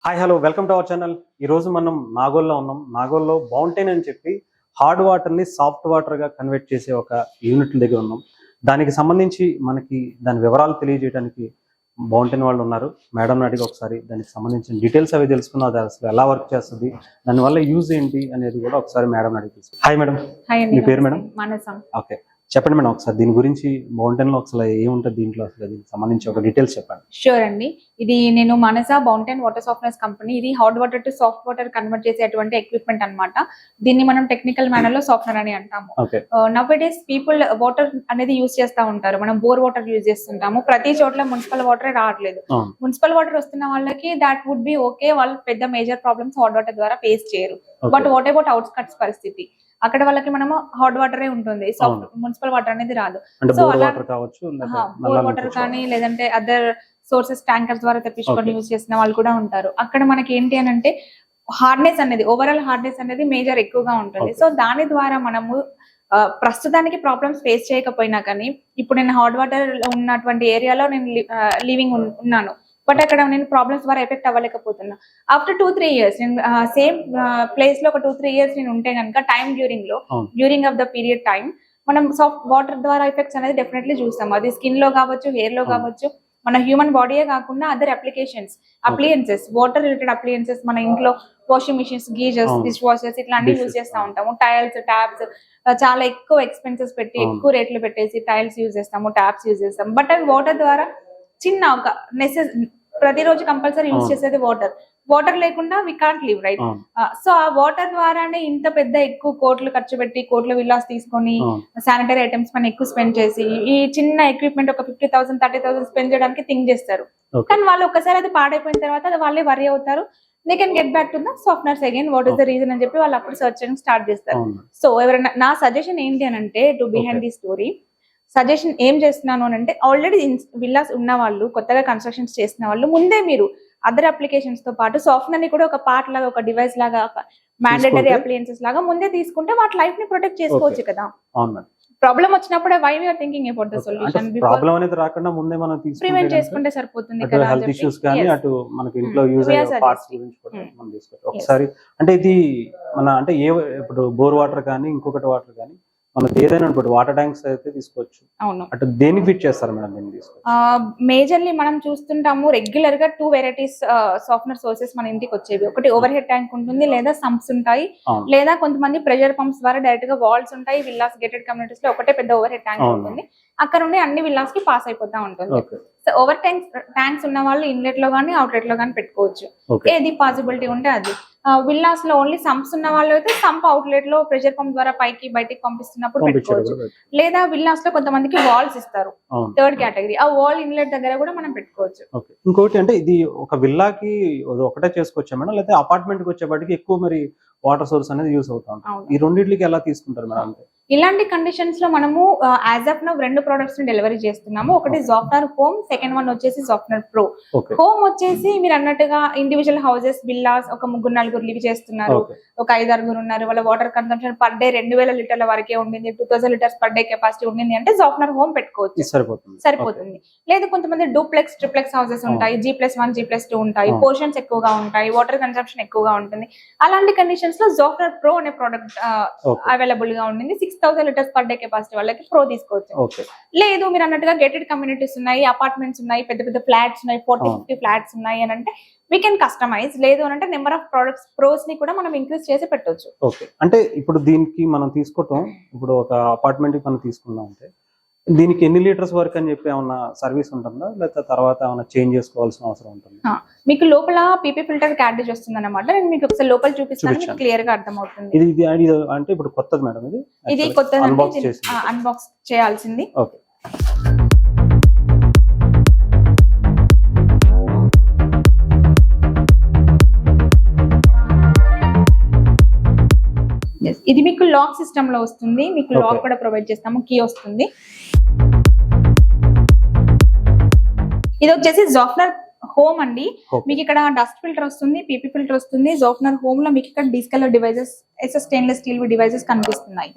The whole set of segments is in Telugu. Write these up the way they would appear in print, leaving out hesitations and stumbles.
Hi hello welcome to our channel. ఈరోజు మనం నాగోల్లో ఉన్నాం. నాగోల్లో బౌంటైన్ అని చెప్పి హార్డ్ వాటర్ని సాఫ్ట్ వాటర్గా కన్వర్ట్ చేసే ఒక యూనిట్ల దగ్గర ఉన్నాం. దానికి సంబంధించి మనకి దాని వివరాలు తెలియజేయడానికి బౌంటైన్ వాళ్ళు ఉన్నారు. మేడం అడిగి ఒకసారి దానికి సంబంధించిన డీటెయిల్స్ అవి తెలుసుకున్నాం. అది అసలు ఎలా వర్క్ చేస్తుంది, దానివల్ల యూజ్ ఏంటి అనేది కూడా ఒకసారి మేడం అడిగి తెలుసు. Hi madam. మీ పేరు మేడం? ఓకే, చెప్పండి మేడం ఒకసారి దీని గురించి. బౌంటైన్ లో అసలు ఏముంటుంది దీంట్లో, అసలు దీనికి సంబంధించి ఒక డీటెయిల్స్ చెప్పండి. షూర్ అండి. ఇది నేను మానస బౌంటైన్ వాటర్ సాఫ్ట్నెస్ కంపెనీ. ఇది hot water to soft water convert చేసేటువంటి ఎక్విప్మెంట్ అన్నమాట. దీన్ని మనం టెక్నికల్ మేనర్ లో సాఫ్ట్నర్ అని అంటాము. నవ్ డేస్ పీపుల్ వాటర్ అనేది యూజ్ చేస్తా ఉంటారు. మనం బోర్ వాటర్ యూజ్ చేస్తుంటాము. ప్రతి చోట్ల మున్సిపల్ వాటర్ రావట్లేదు. మున్సిపల్ వాటర్ వస్తున్న వాళ్ళకి దాట్ వుడ్ బి ఓకే, వాళ్ళు పెద్ద మేజర్ ప్రాబ్లమ్స్ హాట్ వాటర్ ద్వారా ఫేస్ చేయరు. బట్ వాట్ అబౌట్ అవుట్స్కట్స్ పరిస్థితి, అక్కడ వాళ్ళకి మనము హాట్ వాటర్ ఉంటుంది, సాఫ్ట్ మున్సిపల్ వాటర్ అనేది రాదు. సో అలా బోర్ వాటర్ కానీ లేదంటే అదర్ సోర్సెస్ ట్యాంకర్స్ ద్వారా తెప్పించుకొని యూజ్ చేసిన వాళ్ళు కూడా ఉంటారు. అక్కడ మనకి ఏంటి అని అంటే హార్డ్నెస్ అనేది, ఓవరాల్ హార్డ్నెస్ అనేది మేజర్ ఎక్కువగా ఉంటుంది. సో దాని ద్వారా మనము ప్రస్తుతానికి ప్రాబ్లమ్స్ ఫేస్ చేయకపోయినా కానీ, ఇప్పుడు నేను హాట్ వాటర్ ఉన్నటువంటి ఏరియాలో నేను లివింగ్ ఉన్నాను, బట్ అక్కడ నేను ప్రాబ్లమ్స్ ద్వారా ఎఫెక్ట్ అవ్వలేకపోతున్నా. ఆఫ్టర్ 2-3 years నేను సేమ్ ప్లేస్ లో ఒక 2-3 years నేను ఉంటే కనుక during of the period time మనం సాఫ్ట్ వాటర్ ద్వారా ఎఫెక్ట్స్ అనేది డెఫినెట్లీ చూస్తాం. అది స్కిన్ లో కావచ్చు, హెయిర్ లో కావచ్చు, మన హ్యూమన్ బాడీయే కాకుండా other appliances water related appliances, మన ఇంట్లో washing machines, geysers, dish washers ఇట్లా అన్ని యూజ్ చేస్తూ ఉంటాము. టైల్స్, ట్యాప్స్ చాలా ఎక్కువ ఎక్స్పెన్సెస్ పెట్టి ఎక్కువ రేట్లు పెట్టేసి టైల్స్ యూజ్ చేస్తాము, ట్యాప్స్ యూజ్ చేస్తాము. బట్ అవి వాటర్ ద్వారా చిన్న ఒక ప్రతిరోజు కంపల్సరీ యూజ్ చేసేది వాటర్ లేకుండా we can't live, right? So ఆ వాటర్ ద్వారానే ఇంత పెద్ద ఎక్కువ కోట్లు ఖర్చు పెట్టి కోట్ల విల్లాస్ తీసుకొని శానిటరీ ఐటమ్స్ మనం ఎక్కువ స్పెండ్ చేసి ఈ చిన్న ఎక్విప్మెంట్ ఒక 50,000-30,000 స్పెండ్ చేయడానికి థింక్ చేస్తారు. కానీ వాళ్ళు ఒక్కసారి అది పాడైపోయిన తర్వాత అది వాళ్ళే వరీ అవుతారు. They can get back to the softeners again. What is the reason అని చెప్పి వాళ్ళు అప్పుడు సర్చ్ చేయడం స్టార్ట్ చేస్తారు. సో ఎవరైనా, నా సజెషన్ ఏంటి అని అంటే, to behind the story suggestion ఏం చేస్తున్నాను అని అంటే, ఆల్రెడీ విల్లాస్ ఉన్న వాళ్ళు, కొత్తగా కన్స్ట్రక్షన్స్ చేసిన వాళ్ళు, ముందే మీరు అదర్ అప్లికేషన్స్ తో పాటు సాఫ్ట్వేర్ ని కూడా ఒక పార్ట్ లాగా, ఒక డివైస్ లాగా, మ్యాండేటరీ అప్లియన్సెస్ లాగా ముందే తీసుకుంటే వాటి లైఫ్ ని ప్రొటెక్ట్ చేసుకోవచ్చు కదా. ప్రాబ్లం వచ్చినప్పుడే why we are thinking about the solution, problem అనేది రాకుండా ముందే మనం ప్రివెంట్ చేసుకుంటే సరిపోతుంది కదా. హెల్త్ ఇష్యూస్ కానీ అటు మనకి ఇంట్లో యూజ్ అయ్యే పార్ట్స్ గురించి కూడా మనం తీసుకోవచ్చు ఒకసారి. అంటే ఇది మన అంటే ఇప్పుడు బోర్ వాటర్ కానీ ఇంకొకటి వాటర్ కానీ మనకి ఏదైనా అనుకోండి, వాటర్ ట్యాంక్స్ అయితే తీసుకోవచ్చు. అవును. అటు దేనికి ఫిట్ చేస్తారు మేడం దీన్ని తీసుకోవచ్చు? మేజర్లీ మనం చూస్తుంటాము రెగ్యులర్ గా 2 varieties సాఫ్ట్నర్ సోర్సెస్ మన ఇంటికి వచ్చేవి. ఒకటి ఓవర్ హెడ్ ట్యాంక్ ఉంటుంది, లేదా సంప్స్ ఉంటాయి, లేదా కొంతమంది ప్రెషర్ పంప్స్ ద్వారా డైరెక్ట్ గా వాల్స్ ఉంటాయి. విల్లాస్, గేటెడ్ కమ్యూనిటీస్ లో ఒకటే పెద్ద ఓవర్ హెడ్ ట్యాంక్ ఉంటుంది, అక్కడ నుండి అన్ని విల్లాస్ కి పాస్ అయిపోతా ఉంటుంది. సో ఓవర్ ట్యాంక్స్ ఉన్న వాళ్ళు ఇన్లెట్ లో గానీ అవుట్లెట్ లో గానీ పెట్టుకోవచ్చు, ఏది పాసిబిలిటీ ఉంటే అది. విల్లాస్ లో ఓన్లీ సంప్స్ ఉన్న వాళ్ళు అయితే సంప్ అవుట్లెట్ లో ప్రెషర్ పంప్ ద్వారా పైకి బయటికి పంపిస్తున్నప్పుడు పెట్టుకోవచ్చు. లేదా విల్లాస్ లో కొంతమందికి వాల్స్ ఇస్తారు, 3rd కేటగిరీ, ఆ వాల్ ఇన్లెట్ దగ్గర కూడా మనం పెట్టుకోవచ్చు. ఇంకోటి అంటే ఇది ఒక విల్లాకి ఒకటే చేసుకోవచ్చా మేడం, లేకపోతే అపార్ట్మెంట్ కి వచ్చేపాటికి ఎక్కువ మరి వాటర్ సోర్స్ అనేది యూస్ అవుతా ఉంటాం? ఈ రెండింటికి ఎలా తీసుకుంటారు మేడం? ఇలాంటి కండిషన్స్ లో మనము యాజ్ ఆఫ్ నౌ 2 ప్రొడక్ట్స్ ని డెలివరీ చేస్తున్నాము. ఒకటి సాఫ్ట్నర్ హోమ్, సెకండ్ వన్ వచ్చేసి సాఫ్ట్నర్ ప్రో. హోమ్ వచ్చేసి మీరు అన్నట్టుగా ఇండివిజువల్ హౌసెస్, విల్లాస్, ఒక 3-4 లివ్ చేస్తున్నారు, ఒక 5-6 ఉన్నారు, వాళ్ళ వాటర్ కన్సంప్షన్ పర్ డే 2,000 లీటర్ల వరకే ఉండింది, 2,000 లీటర్స్ పర్ డే కెపాసిటీ ఉండింది అంటే సాఫ్ట్నర్ హోమ్ పెట్టుకోవచ్చు, సరిపోతుంది. లేదు కొంతమంది డూప్లెక్స్, ట్రిప్లెక్స్ హౌసెస్ ఉంటాయి, G+1, G+2 ఉంటాయి, పోర్షన్స్ ఎక్కువగా ఉంటాయి, వాటర్ కన్సంప్షన్ ఎక్కువగా ఉంటుంది. అలాంటి కండిషన్స్ లో సాఫ్ట్నర్ ప్రో అనే ప్రోడక్ట్ అవైలబుల్ గా ఉండింది. 6,000 లీటర్స్ పర్ డే కెపాసిటీ వాళ్ళకి ప్రో తీసుకోవచ్చు. లేదు మీరు అన్నట్టుగా గేటెడ్ కమ్యూనిటీస్ ఉన్నాయి, అపార్ట్మెంట్స్ ఉన్నాయి, పెద్ద పెద్ద ఫ్లాట్స్ ఉన్నాయి, 40-50 ఫ్లాట్స్ ఉన్నాయి అని అంటే వీ కెన్ కస్టమైజ్. లేదు అని అంటే నెంబర్ ఆఫ్ ప్రొడక్ట్స్ ప్రోస్ ని కూడా మనం ఇంక్రీజ్ చేసి పెట్టవచ్చు. ఓకే, అంటే ఇప్పుడు దీనికి మనం తీసుకోవటం, ఇప్పుడు ఒక అపార్ట్మెంట్ కి మనం తీసుకున్నాం అంటే దీనికి ఎన్ని లీటర్స్ వరకు అని చెప్పి ఏమన్నా సర్వీస్ ఉంటుందా, లేకపోతే తర్వాత ఏమైనా చేంజ్ చేసుకోవాల్సిన అవసరం ఉంటుందా? మీకు లోపల పీపీ ఫిల్టర్ క్యారేజ్ వస్తుంది అన్నమాట. నేను మీకు ఒకసారి లోపల చూపిస్తాను, క్లియర్ గా అర్థం అవుతుంది. ఇది అంటే ఇప్పుడు కొత్తది మేడం, ఇది కొత్తది, అన్బాక్స్ చేయాల్సింది. ఓకే, ఇది మీకు లాక్ సిస్టమ్ లో వస్తుంది. మీకు లాక్ కూడా ప్రొవైడ్ చేస్తాము, కీ వస్తుంది. ఇది వచ్చేసి సాఫ్ట్నర్ హోమ్ అండి. మీకు ఇక్కడ డస్ట్ ఫిల్టర్ వస్తుంది, పీపీ ఫిల్టర్ వస్తుంది. సాఫ్ట్నర్ హోమ్ లో మీకు ఇక్కడ discolour devices, stainless steel devices కనిపిస్తున్నాయి.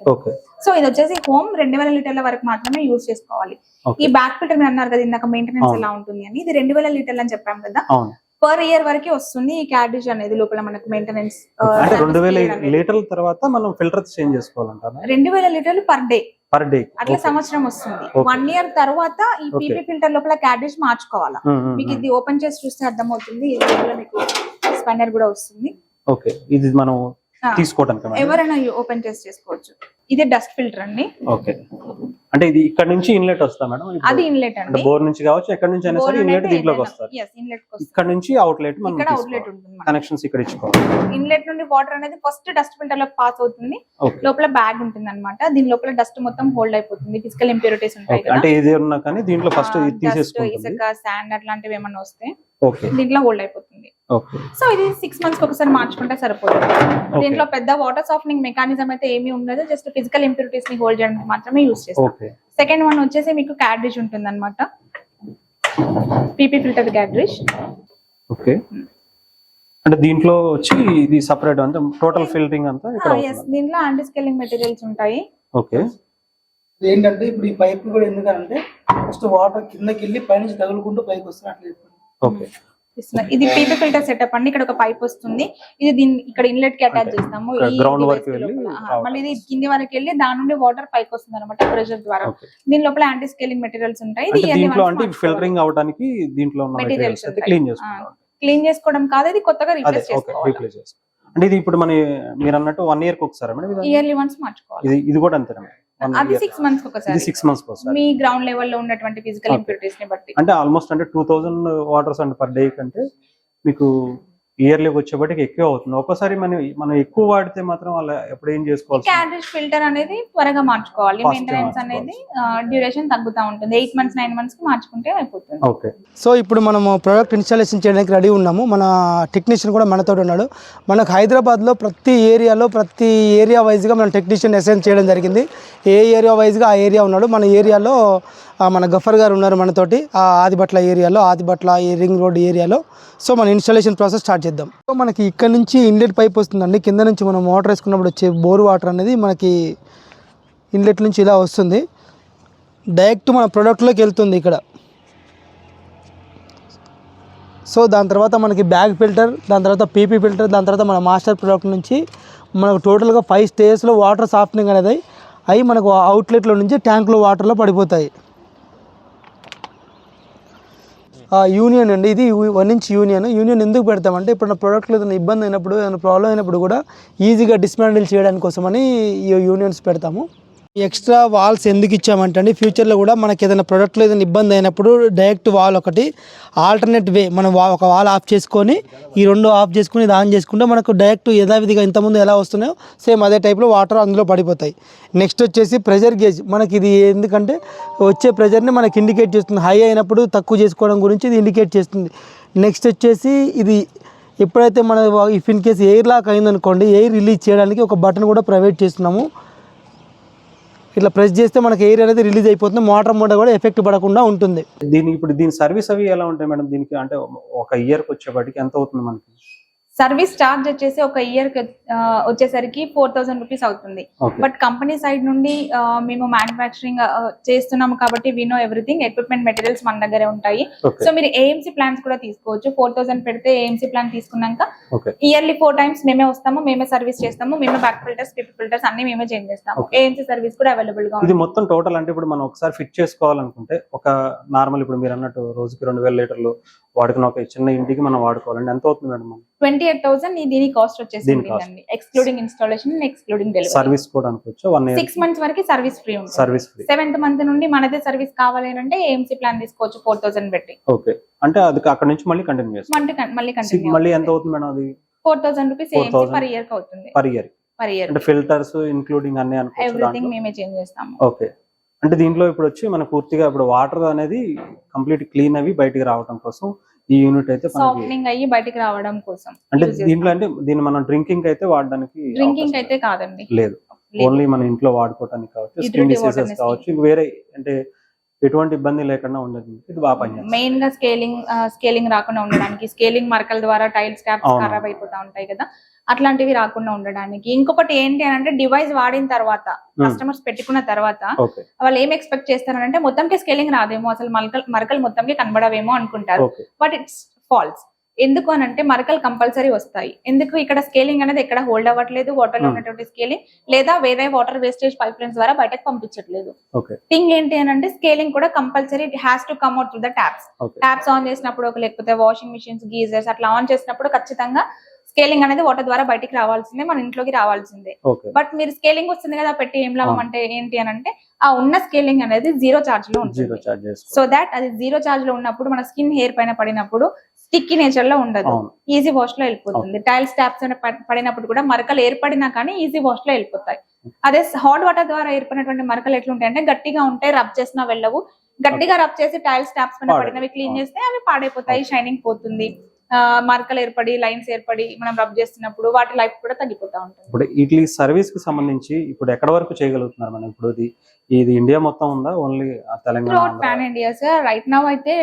సో ఇది వచ్చేసి హోమ్ 2,000 లీటర్ల వరకు మాత్రమే యూజ్ చేసుకోవాలి. ఈ బ్యాక్ ఫిల్టర్ మీరు అన్నారు కదా ఇందాక మెయింటెనెన్స్ ఎలా ఉంటుంది అని, ఇది 2,000 లీటర్లు అని చెప్పాం కదా. పర్ ఇయర్ వరకే వస్తుంది ఈ క్యారేజ్ అనేది లోపల మనకు మెయింటెనెన్స్. అంటే 2000 లీటర్ల తర్వాత మనం ఫిల్టర్స్ చేంజ్ చేసుకోవాలంటారా? 2000 లీటర్లు పర్ డే అట్లా Okay. సంవత్సరం వస్తుంది. Okay. 1 ఇయర్ తర్వాత ఈ Okay. పీపీ ఫిల్టర్ లోపల క్యారేజ్ మార్చుకోవాలా. మీకు ఇది ఓపెన్ చేసి చూస్తే అర్థమవుతుంది. ఇది లోపల మీకు స్పన్నర్ కూడా వస్తుంది. ఓకే, ఇది మనం తీసుకోవడానికి ఎవరైనా ఓపెన్ చేసి చేసుకోవచ్చు. ఇది డస్ట్ ఫిల్టర్ అండి. ఓకే, అంటే ఇది ఇక్కడ నుంచి ఇన్లెట్ వస్తా మేడం? అది ఇన్లెట్ అండి. బోర్ నుంచి కావచ్చు, ఎక్కడ నుంచి అయినా సరే ఇన్లెట్ దీంట్లోకి వస్తారు. ఇక్కడ నుంచి అవుట్లెట్ మనం ఇక్కడ అవుట్లెట్ ఉంటుంది. కనెక్షన్స్ ఇక్కడ ఇచ్చుకోవాలి. ఇన్లెట్ నుండి వాటర్ అనేది ఫస్ట్ డస్ట్ ఫిల్టర్ లో పాస్ అవుతుంది. లోపల బ్యాగ్ ఉంటుంది అన్నమాట. దీని లోపల డస్ట్ మొత్తం హోల్డ్ అయిపోతుంది. ఫిజికల్ ఇంప్యూరిటీస్ ఉంటాయి కదా, అంటే ఏది ఉన్నా కానీ దీంట్లో ఫస్ట్ తీసేసుకుంటుంది. ఇసుక, శాండ్ అట్లాంటివి ఏమన్నా వస్తే ఓకే దీంట్లో హోల్డ్ అయిపోతుంది. ఓకే, సో ఇది 6 months ఒకసారి మార్చుకుంటే సరిపోతుంది. దీంట్లో పెద్ద వాటర్ సాఫ్టనింగ్ మెకానిజం అయితే ఏమీ ఉండదు. జస్ట్ ఫిజికల్ ఇంప్యూరిటీస్ ని హోల్డ్ చేయడానికి మాత్రమే యూజ్ చేస్తాం. సెకండ్ వన్ వచ్చేసి మీకు క్యారేజ్ ఉంటుంది అనమాట. PP filter carriage. ఓకే, అంటే దీంట్లో వచ్చి ఇది సెపరేట్ అంతా టోటల్ ఫిల్టరింగ్ అంతా ఇక్కడ. దీంట్లో యాంటీ స్కేలింగ్ మెటీరియల్స్ ఉంటాయి. ఓకే, ఏంటంటే ఇప్పుడు ఈ పైప్ కూడా ఎందుకంటే ఫస్ట్ వాటర్ కిందకి వెళ్ళి పైనుంచి తగులుకుంటూ పైకి వస్తుంది అట్లా. ఓకే, ఇది పీపీ ఫిల్టర్ సెటప్ అండి. ఇక్కడ ఒక పైప్ వస్తుంది. ఇది దీన్ని ఇక్కడ ఇన్లెట్ కి అటాచ్ చేస్తాము. గ్రౌండ్ వరకు వెళ్ళి మళ్ళీ ఇది కింది వరకు వెళ్ళి దాని నుండి వాటర్ పైకి వస్తుంది అనమాట ప్రెషర్ ద్వారా. దీని లోపల యాంటీ స్కేలింగ్ మెటీరియల్స్ ఉంటాయి. దీంట్లో అంటే ఫిల్టరింగ్ అవడానికి దీంట్లో ఉన్న మెటీరియల్స్ క్లీన్ చేసుకోవాలి. క్లీన్ చేసుకోవడం కాదు, ఇది కొత్తగా రీప్లేస్ చేసుకోవాలి. అంటే ఇది ఇప్పుడు మీరు అన్నట్టు 1 year కి ఒకసారి మేడం? ఇయర్లీ వన్స్ మార్చుకోవాలి. ఇది కూడా అంతేనా? అది 6 months ఒకసారి. 6 months ఒకసారి మీ గ్రౌండ్ లెవెల్ లో ఉన్నటువంటి ఫిజికల్ ఇంప్యూరిటీస్ ని బట్టి. అంటే ఆల్మోస్ట్ అంటే 2000 వాటర్స్ అంటే పర్ డే కంటే మీకు ఇయర్లీ వచ్చేప్పటికి ఎక్కువ అవుతుంది. ఒక్కసారి మనం ఎక్కువ వాడితే మాత్రం అలా ఎప్పుడు ఏం చేసుకోవాలి? క్యారేజ్ ఫిల్టర్ అనేది త్వరగా మార్చుకోవాలి. మెయింటెనెన్స్ అనేది డ్యూరేషన్ తగ్గుతూ ఉంటుంది. 8 months 9 months కి మార్చుకుంటే అయిపోతుంది. ఓకే, సో ఇప్పుడు మనము ప్రోడక్ట్ ఇన్స్టాలేషన్ చేయడానికి రెడీ ఉన్నాము. మన టెక్నీషియన్ కూడా మనతో ఉన్నాడు. మనకు హైదరాబాద్లో ప్రతి ఏరియా వైజ్గా మనం టెక్నీషియన్ అసైన్ చేయడం జరిగింది. ఏ ఏరియా వైజ్గా ఆ ఏరియా ఉన్నాడు. మన ఏరియాలో మన గఫర్ గారు ఉన్నారు మనతోటి. ఆదిబట్ల ఏరియాలో, ఆదిబట్ల రింగ్ రోడ్ ఏరియాలో. సో మన ఇన్స్టాలేషన్ ప్రాసెస్ స్టార్ట్ చేద్దాం. సో మనకి ఇక్కడ నుంచి ఇన్లెట్ పైప్ వస్తుందండి. కింద నుంచి మనం వాటర్ వేసుకున్నప్పుడు వచ్చే బోర్ వాటర్ అనేది మనకి ఇన్లెట్ నుంచి ఇలా వస్తుంది. డైరెక్ట్ మన ప్రోడక్ట్లోకి వెళ్తుంది ఇక్కడ. సో దాని తర్వాత మనకి బ్యాగ్ ఫిల్టర్, దాని తర్వాత పీపీ ఫిల్టర్, దాని తర్వాత మన మాస్టర్ ప్రోడక్ట్ నుంచి మనకు టోటల్గా 5 stagesలో వాటర్ సాఫ్టనింగ్ అనేది అవి మనకు అవుట్లెట్లో నుంచి ట్యాంక్లో వాటర్లో పడిపోతాయి. యూనియన్ అండి, ఇది 1 inch యూనియన్ ఎందుకు పెడతామంటే ఇప్పుడు నా ప్రోడక్ట్లో ఏదైనా ఇబ్బంది అయినప్పుడు, ఏదైనా ప్రాబ్లం అయినప్పుడు కూడా ఈజీగా డిస్మాండిల్ చేయడానికి కోసమని ఈ యూనియన్స్ పెడతాము. ఎక్స్ట్రా వాల్స్ ఎందుకు ఇచ్చామంటే అండి, ఫ్యూచర్లో కూడా మనకి ఏదైనా ప్రోడక్ట్లో ఏదైనా ఇబ్బంది అయినప్పుడు డైరెక్ట్ వాల్ ఒకటి, ఆల్టర్నేట్ వే మనం ఒక వాల్ ఆఫ్ చేసుకొని ఈ 2 ఆఫ్ చేసుకుని ఇది ఆన్ చేసుకుంటే మనకు డైరెక్ట్ యథావిధిగా ఇంతకుముందు ఎలా వస్తున్నాయో సేమ్ అదే టైప్లో వాటర్ అందులో పడిపోతాయి. నెక్స్ట్ వచ్చేసి ప్రెజర్ గేజ్. మనకి ఇది ఎందుకంటే వచ్చే ప్రెజర్ని మనకి ఇండికేట్ చేస్తుంది. హై అయినప్పుడు తక్కువ చేసుకోవడం గురించి ఇది ఇండికేట్ చేస్తుంది. నెక్స్ట్ వచ్చేసి ఇది ఎప్పుడైతే మన if in case air lock అయిందనుకోండి, ఎయిర్ రిలీజ్ చేయడానికి ఒక బటన్ కూడా ప్రొవైడ్ చేస్తున్నాము. ఇట్లా ప్రెస్ చేస్తే మనకి ఎయిర్ అనేది రిలీజ్ అయిపోతుంది. మోటార్ మోడ కూడా ఎఫెక్ట్ పడకుండా ఉంటుంది. దీని సర్వీస్ అవి ఎలా ఉంటాయి మేడం? దీనికి అంటే 1 year కి వచ్చేప్పటికి ఎంత అవుతుంది మనకి? సర్వీస్ చార్జ్ వచ్చేసి ఒక ఇయర్ వచ్చేసరికి 4000 రూపీస్ అవుతుంది. బట్ కంపెనీ సైడ్ నుండి మేము మ్యానుఫ్యాక్చరింగ్ చేస్తున్నాము కాబట్టి we know everything. Equipment materials మన దగ్గరే ఉంటాయి. సో మీరు ఏఎంసీ ప్లాన్స్ కూడా తీసుకోవచ్చు. 4000 పెడితే ఏఎంసీ ప్లాన్ తీసుకున్నాక ఇయర్లీ 4 times మేమే వస్తాము, మేమే సర్వీస్ చేస్తాము, మేమే బ్యాక్ ఫిల్టర్స్, పీపీ ఫిల్టర్స్ అన్ని మేమే చేంజ్ చేస్తాము. ఏఎంసీ సర్వీస్ కూడా అవైలబుల్ గా ఉంది. ఇది మొత్తం టోటల్ అంటే ఇప్పుడు మనం ఒకసారి ఫిట్ చేసుకోవాలనుకుంటే ఒక నార్మల్ ఇప్పుడు మీరు అన్నట్టు రోజుకి 2000 లీటర్లు వాడుకున్న ఒక చిన్న ఇంటికి మనం వాడుకోవాలండి ఎంత అవుతుంది మేడం? 28,000 దీని కాస్ట్ వచ్చేసి excluding installation, excluding delivery. Service కూడా అనుకోవచ్చు. 1 year 6 months వరకు సర్వీస్ ఫ్రీ ఉంటుంది. Service free. 7th month నుండి మనదే సర్వీస్ కావాలి అంటే ఏఎంసీ ప్లాన్ తీసుకోవచ్చు 4000 పెట్టి. ఓకే, అంటే అది అక్కడ నుంచి మళ్ళీ కంటిన్యూ చేస్తాం. మళ్ళీ ఎంత అవుతుంది మేడం అది? 4000 రూపీస్ ఏఎంసీ పర్ ఇయర్ కి అవుతుంది. పర్ ఇయర్ అంటే ఫిల్టర్స్ ఇంక్లూడింగ్ అన్ని అనుకోవచ్చు. ఎవ్రీథింగ్ మేమే చేంజ్ చేస్తాము. ఓకే, అంటే దీంట్లో ఇప్పుడు వచ్చి మన పూర్తిగా ఇప్పుడు వాటర్ అనేది కంప్లీట్ క్లీన్ అవి బయటికి రావడం కోసం ఈ యూనిట్ అయితే సాఫ్టనింగ్ అయ్యి బయటికి రావడం కోసం. అంటే దీంట్లో అంటే దీన్ని మనం డ్రింకింగ్ అయితే వాడడానికి అయితే కాదండి, లేదు. ఓన్లీ మన ఇంట్లో వాడుకోవడానికి కావచ్చు, స్కిన్ డిసీజెస్ కావచ్చు, వేరే అంటే ఎటువంటి ఇబ్బంది లేకుండా ఉండదు. ఇది బాగా పనిచేస్తుంది. మెయిన్ గా స్కేలింగ్ రాకుండా ఉండడానికి, స్కేలింగ్ మరకల ద్వారా టైల్స్ క్యాప్స్ ఖరాబ్ అయిపోతా ఉంటాయి కదా, అట్లాంటివి రాకుండా ఉండడానికి. ఇంకొకటి ఏంటి అని అంటే డివైస్ వాడిన తర్వాత కస్టమర్స్ పెట్టుకున్న తర్వాత వాళ్ళు ఏం ఎక్స్పెక్ట్ చేస్తారంటే మొత్తంకి స్కేలింగ్ రాదేమో, అసలు మరకలు మొత్తంకి కనబడవేమో అనుకుంటారు. But it's false. ఎందుకు అని అంటే మరకలు కంపల్సరీ వస్తాయి. ఎందుకు ఇక్కడ స్కేలింగ్ అనేది ఎక్కడ హోల్డ్ అవ్వట్లేదు, వాటర్ లో ఉన్నటువంటి స్కేలింగ్, లేదా వేరే వాటర్ వేస్టేజ్ పైప్ లైన్స్ ద్వారా బయటకు పంపించట్లేదు. థింగ్ ఏంటి అని అంటే స్కేలింగ్ కూడా compulsory it has to come out through the taps. Taps on చేసినప్పుడు లేకపోతే వాషింగ్ మిషన్స్, గీజర్స్ అట్లా ఆన్ చేసినప్పుడు ఖచ్చితంగా స్కేలింగ్ అనేది వాటర్ ద్వారా బయటికి రావాల్సిందే, మన ఇంట్లోకి రావాల్సిందే. బట్ మీరు స్కేలింగ్ వస్తుంది కదా పెట్టి ఏం లాభం అంటే ఏంటి అని అంటే ఆ ఉన్న స్కేలింగ్ అనేది జీరో చార్జ్ లో ఉంటుంది. సో దాట్ అది జీరో చార్జ్ లో ఉన్నప్పుడు మన స్కిన్ హెయిర్ పైన పడినప్పుడు స్టిక్కీ నేచర్ లో ఉండదు, ఈజీ వాష్ లో వెళ్ళిపోతుంది. టైల్స్ ట్యాప్స్ పడినప్పుడు కూడా మరకలు ఏర్పడినా కానీ ఈజీ వాష్ లో వెళ్ళిపోతాయి. అదే హాట్ వాటర్ ద్వారా ఏర్పడినటువంటి మరకలు ఎట్లుంటాయి అంటే గట్టిగా ఉంటాయి, రబ్ చేసినా వెళ్ళవు. గట్టిగా రబ్ చేసి టైల్స్ ట్యాప్స్ పైన పడినవి క్లీన్ చేస్తే అవి పాడైపోతాయి, షైనింగ్ పోతుంది, మరకలు ఏర్పడి లైన్స్ ఏర్పడి మనం రబ్ చేస్తున్నప్పుడు వాటి లైఫ్ కూడా తగ్గిపోతా ఉంటుంది. ఇప్పుడు ఇట్లీ సర్వీస్ కి సంబంధించి ఇప్పుడు ఎక్కడ వరకు చేయగలుగుతున్నారు మనం? ఇప్పుడు ఇది ఇండియా మొత్తం ఉందా, only Telangana? Pan India sir. Right now అయితే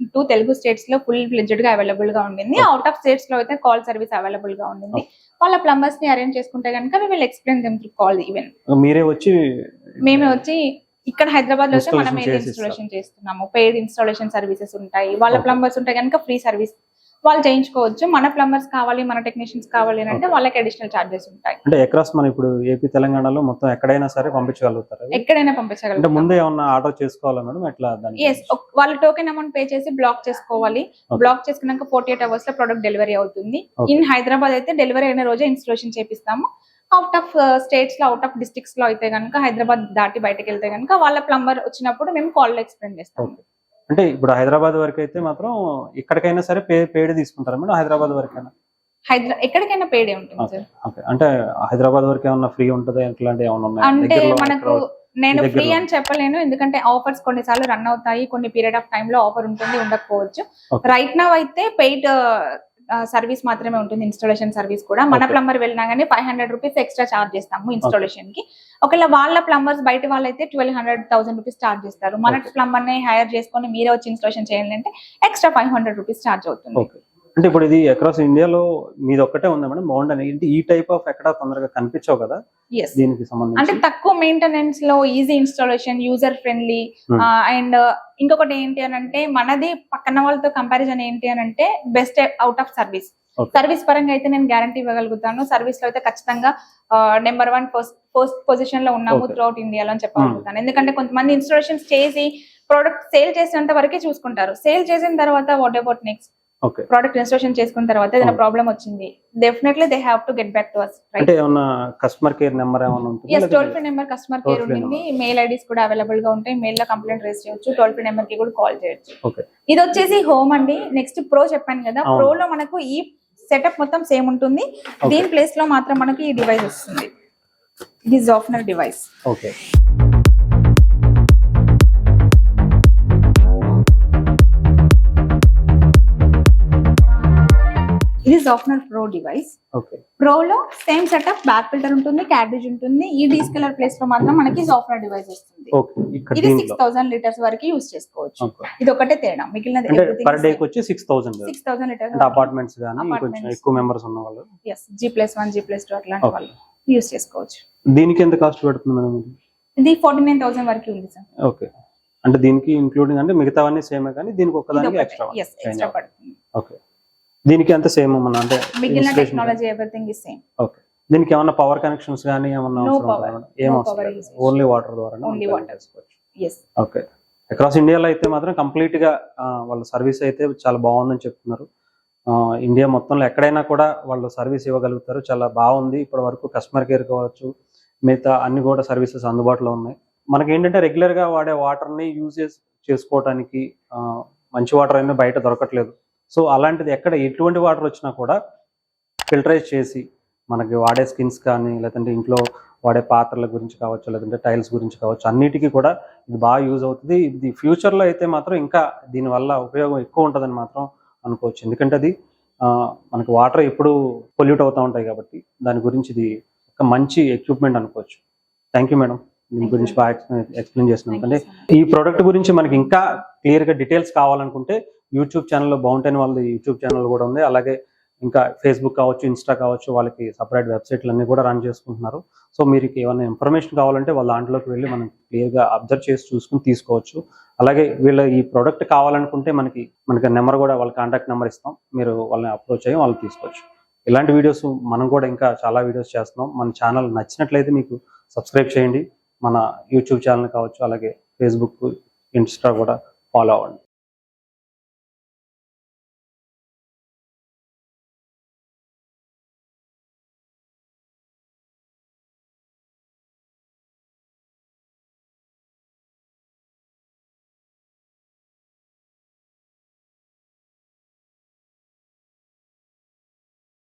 2 తెలుగు స్టేట్స్ లో ఫుల్ ఫ్లెడ్జ్డ్ గా అవైలబుల్ గా ఉండింది. అవుట్ ఆఫ్ స్టేట్స్ లో అయితే కాల్ సర్వీస్ అవైలబుల్ గా ఉండింది. వాళ్ళ ప్లంబర్స్ ని అరేంజ్ చేసుకుంటే కనుక we will explain them through call. Even మేమే వచ్చి ఇక్కడ హైదరాబాద్ లో అయితే మనం ఇన్స్టాలేషన్ చేస్తున్నాము. పెయిడ్ ఇన్స్టాలేషన్ సర్వీసెస్ ఉంటాయి. వాళ్ళ ప్లంబర్స్ ఉంటే కనుక ఫ్రీ సర్వీస్ వాళ్ళు చేయించుకోవచ్చు. మన ప్లంబర్స్ కావాలి, మన టెక్నీషియన్స్ కావాలి అంటే వాళ్ళకి అడిషనల్ చార్జెస్ ఉంటాయి. అంటే అక్రాస్ మన ఇప్పుడు ఏపీ తెలంగాణలో మొత్తం ఎక్కడైనా సరే పంపించగలుగుతారు? ఎక్కడైనా పంపించగలుగుతారు. అంటే ముందే ఏమన్నా ఆర్డర్ చేసుకోవాలా మేడం? ఎట్లా? వాళ్ళు టోకెన్ అమౌంట్ పే చేసి బ్లాక్ చేసుకోవాలి. బ్లాక్ చేసుకున్నాక 48 hours లో ప్రొడక్ట్ డెలివరీ అవుతుంది. ఇన్ హైదరాబాద్ అయితే డెలివరీ అయిన రోజే ఇన్స్టాలేషన్ చేపిస్తాము. అవుట్ ఆఫ్ స్టేట్స్ లో, అవుట్ ఆఫ్ డిస్ట్రిక్ట్స్ లో అయితే కనుక హైదరాబాద్ దాటి బయటకు వెళ్తే కనుక వాళ్ళ ప్లంబర్ వచ్చినప్పుడు మేము కాల్ లో ఎక్స్ప్లెయిన్ చేస్తాము. అంటే ఇప్పుడు హైదరాబాద్ వరకు అయితే మాత్రం ఎక్కడికైనా సరే పేడ్ తీసుకుంటారా మేడం? హైదరాబాద్ వరకైనా? ఎక్కడికైనా పేడే ఉంటుంది సార్. అంటే హైదరాబాద్ వరకు ఏమన్నా ఫ్రీ ఉంటుందా? ఎట్లాంటి ఏమన్నా ఉన్నాయా? అంటే మనకు నేను ఫ్రీ అని చెప్పలేను, ఎందుకంటే ఆఫర్స్ కొన్నిసార్లు రన్ అవుతాయి, కొన్ని పీరియడ్ ఆఫ్ టైమ్ లో ఆఫర్ ఉంటుంది, ఉండకపోవచ్చు. రైట్ నౌ అయితే పెయిడ్ సర్వీస్ మాత్రమే ఉంటుంది, ఇన్స్టాలేషన్ సర్వీస్ కూడా. మన ప్లంబర్ వెళ్ళినా గానీ 500 రూపీస్ ఎక్స్ట్రా చార్జ్ చేస్తాము ఇన్స్టాలేషన్ కి. ఒకవేళ వాళ్ళ ప్లంబర్స్ బయట వాళ్ళైతే 1200-1000 రూపీస్ చార్జ్ చేస్తారు. మన ప్లంబర్ ని హైర్ చేసుకొని మీరే వచ్చి ఇన్స్టాలేషన్ చేయాలి అంటే ఎక్స్ట్రా 500 రూపీస్ చార్జ్ అవుతుంది. అంటే ఇప్పుడు ఇది అక్రాస్ ఇండియాలో మీది ఒక్కటే ఉందా మేడం బౌండ్ అనేది? ఈ టైప్ ఆఫ్ ఎక్కడ తొందరగా కనిపించవు కదా దీనికి సంబంధించి? అంటే తక్కువ మెయింటెనెన్స్ లో easy installation, user friendly. And ఇంకొకటి ఏంటి అని అంటే మనది పక్కన వాళ్ళతో కంపారిజన్ ఏంటి అని అంటే best out of service. Service పరంగా అయితే నేను గ్యారంటీ ఇవ్వగలుగుతాను. సర్వీస్ లో అయితే ఖచ్చితంగా నెంబర్ 1 ఫస్ట్ పొజిషన్ లో ఉన్నాము త్రూ అవుట్ ఇండియాలో అని చెప్పగలుగుతాను. ఎందుకంటే కొంతమంది ఇన్స్టాలేషన్స్ చేసి ప్రోడక్ట్ సేల్ చేసినంత వరకే చూసుకుంటారు. సేల్ చేసిన తర్వాత what about next? Product installation చేసుకున్న తర్వాత ఏదైనా ప్రాబ్లం వచ్చింది, definitely they have to get back to us. అంటే ఏమన్నా కస్టమర్ కేర్ నెంబర్ ఏమన్నా ఉంటుందా? yes, toll free number customer care ఉంటుంది. మెయిల్ ఐడీస్ కూడా అవైలబుల్ గా ఉంటాయి. మెయిల్ లో కంప్లైంట్ రేస్ చేయొచ్చు, టోల్ ఫ్రీ నెంబర్ కి కూడా కాల్ చేయొచ్చు. ఇది వచ్చేసి హోమ్ అండి. నెక్స్ట్ ప్రో చెప్పాను కదా, ప్రో లో మనకు ఈ సెటప్ మొత్తం సేమ్ ఉంటుంది. దీని ప్లేస్ లో మాత్రం మనకి ఈ డివైస్ వస్తుంది. ఇది జాఫ్నర్ డివైస్. ఇది జాఫ్నర్ ప్రో డివైస్. ప్రో లో సేమ్ సెటప్, బ్యాక్ ఫిల్టర్ ఉంటుంది, క్యారేజ్ ఉంటుంది. ఈ డీస్కలర్ ప్లేస్ లో మాత్రం మనకి జాఫ్నర్ డివైస్ వస్తుంది. ఇది 6000 లీటర్స్ వరకు యూజ్ చేసుకోవచ్చు. ఇది ఒకటే తేడా, మిగిలినది పర్ డే వచ్చి 6000 లీటర్స్. అపార్ట్మెంట్స్ గాని కొంచెం ఎక్కువ మెంబర్స్ ఉన్న వాళ్ళు G+1 G+2 అట్లాంటి వాళ్ళు యూజ్ చేసుకోవచ్చు. దీనికి ఎంత కాస్ట్ పడుతుంది మేడం? ఇది 49000 వరకు ఉంది సార్. ఓకే, అంటే దీనికి ఇంక్లూడింగ్ అంటే మిగతావన్నీ సేమే కానీ దీనికి ఒక్కదానికి ఎక్స్ట్రా పడుతుంది. ఓకే, దీనికి అంత సేమ్ మన అంటే మిగిలిన technology everything is same. Okay, దీనికి ఏమన్నా పవర్ కనెక్షన్స్ గానీ ఏమన్నా ఏం అవసరం? ఓన్లీ వాటర్ ద్వారా చేసుకోవచ్చు. ఓకే, అక్రాస్ ఇండియాలో అయితే మాత్రం కంప్లీట్ గా వాళ్ళ సర్వీస్ అయితే చాలా బాగుందని చెప్తున్నారు. ఇండియా మొత్తంలో ఎక్కడైనా కూడా వాళ్ళు సర్వీస్ ఇవ్వగలుగుతారు. చాలా బాగుంది. ఇప్పటి వరకు కస్టమర్ కేర్ కావచ్చు, మిగతా అన్ని కూడా సర్వీసెస్ అందుబాటులో ఉన్నాయి. మనకి ఏంటంటే రెగ్యులర్ గా వాడే వాటర్ ని యూజ్ చేసుకోవడానికి మంచి వాటర్ అయినా బయట దొరకట్లేదు. సో అలాంటిది ఎక్కడ ఎటువంటి వాటర్ వచ్చినా కూడా ఫిల్టరైజ్ చేసి మనకి వాడే స్కిన్స్ కానీ, లేదంటే ఇంట్లో వాడే పాత్రల గురించి కావచ్చు, లేదంటే టైల్స్ గురించి కావచ్చు, అన్నిటికీ కూడా ఇది బాగా యూజ్ అవుతుంది. ఇది ఫ్యూచర్లో అయితే మాత్రం ఇంకా దీనివల్ల ఉపయోగం ఎక్కువ ఉంటుందని మాత్రం అనుకోవచ్చు. ఎందుకంటే అది మనకి వాటర్ ఎప్పుడు పొల్యూట్ అవుతూ ఉంటాయి కాబట్టి దాని గురించి ఇది ఒక మంచి ఎక్విప్మెంట్ అనుకోవచ్చు. థ్యాంక్ యూ మేడం, దీని గురించి బాగా ఎక్స్ప్లెయిన్ చేస్తున్నాం. అంటే ఈ ప్రోడక్ట్ గురించి మనకి ఇంకా క్లియర్గా డీటెయిల్స్ కావాలనుకుంటే యూట్యూబ్ ఛానల్లో బౌంటైన్ వాళ్ళది యూట్యూబ్ ఛానల్ కూడా ఉంది. అలాగే ఇంకా ఫేస్బుక్ కావచ్చు, ఇన్స్టా కావచ్చు, వాళ్ళకి సపరేట్ వెబ్సైట్లు అన్నీ కూడా రన్ చేసుకుంటున్నారు. సో మీరు ఏమైనా ఇన్ఫర్మేషన్ కావాలంటే వాళ్ళ దాంట్లోకి వెళ్ళి మనం క్లియర్గా అబ్జర్వ్ చేసి చూసుకుని తీసుకోవచ్చు. అలాగే వీళ్ళ ఈ ప్రోడక్ట్ కావాలనుకుంటే మనకి నెంబర్ కూడా, వాళ్ళ కాంటాక్ట్ నెంబర్ ఇస్తాం, మీరు వాళ్ళని అప్రోచ్ అయ్యి వాళ్ళు తీసుకోవచ్చు. ఇలాంటి వీడియోస్ మనం కూడా ఇంకా చాలా వీడియోస్ చేస్తున్నాం. మన ఛానల్ నచ్చినట్లయితే మీకు సబ్స్క్రైబ్ చేయండి. మన యూట్యూబ్ ఛానల్ కావచ్చు, అలాగే ఫేస్బుక్, ఇన్స్టా కూడా ఫాలో అవ్వండి.